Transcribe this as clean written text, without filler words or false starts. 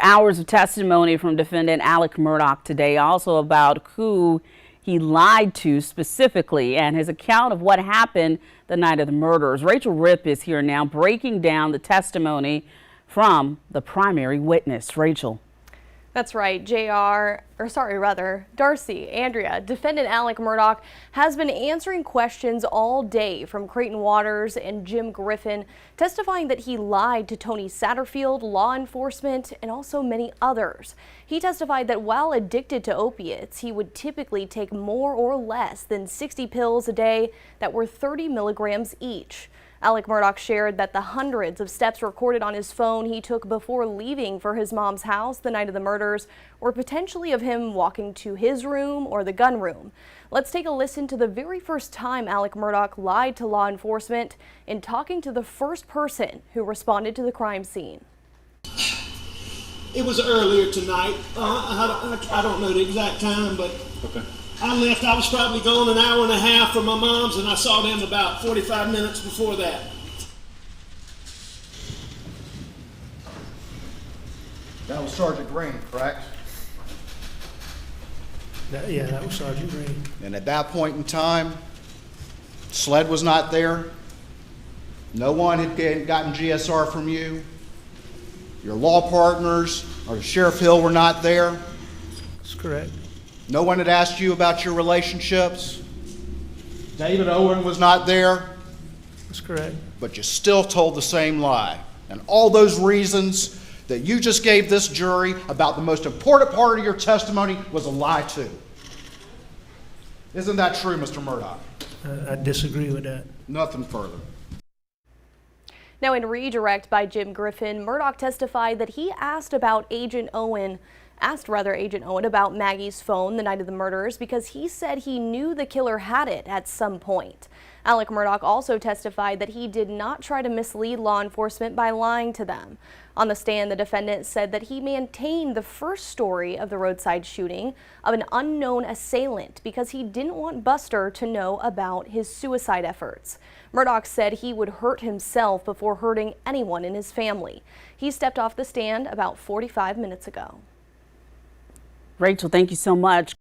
Hours of testimony from defendant Alex-Murdaugh today, also about who he lied to specifically and his account of what happened the night of the murders. Rachel Ripp is here now breaking down the testimony from the primary witness. Rachel. That's right, Darcy, Andrea, defendant Alex-Murdaugh has been answering questions all day from Creighton Waters and Jim Griffin, testifying that he lied to Tony Satterfield, law enforcement, and also many others. He testified that while addicted to opiates, he would typically take more or less than 60 pills a day that were 30 milligrams each. Alex-Murdaugh shared that the hundreds of steps recorded on his phone he took before leaving for his mom's house the night of the murders were potentially of him walking to his room or the gun room. Let's take a listen to the very first time Alex-Murdaugh lied to law enforcement in talking to the first person who responded to the crime scene. It was earlier tonight. I don't know the exact time, but okay. I left. I was probably gone an hour and a half from my mom's, and I saw them about 45 minutes before that. That was Sergeant Green, correct? Yeah, that was Sergeant Green. And at that point in time, Sled was not there. No one had gotten GSR from you. Your law partners or Sheriff Hill were not there. That's correct. No one had asked you about your relationships. David Owen was not there. That's correct. But you still told the same lie. And all those reasons that you just gave this jury about the most important part of your testimony was a lie too. Isn't that true, Mr. Murdaugh? I disagree with that. Nothing further. Now, in redirect by Jim Griffin, Murdaugh testified that he asked Agent Owen about Maggie's phone the night of the murders because he said he knew the killer had it at some point. Alex-Murdaugh also testified that he did not try to mislead law enforcement by lying to them. On the stand, the defendant said that he maintained the first story of the roadside shooting of an unknown assailant because he didn't want Buster to know about his suicide efforts. Murdaugh said he would hurt himself before hurting anyone in his family. He stepped off the stand about 45 minutes ago. Rachel, thank you so much.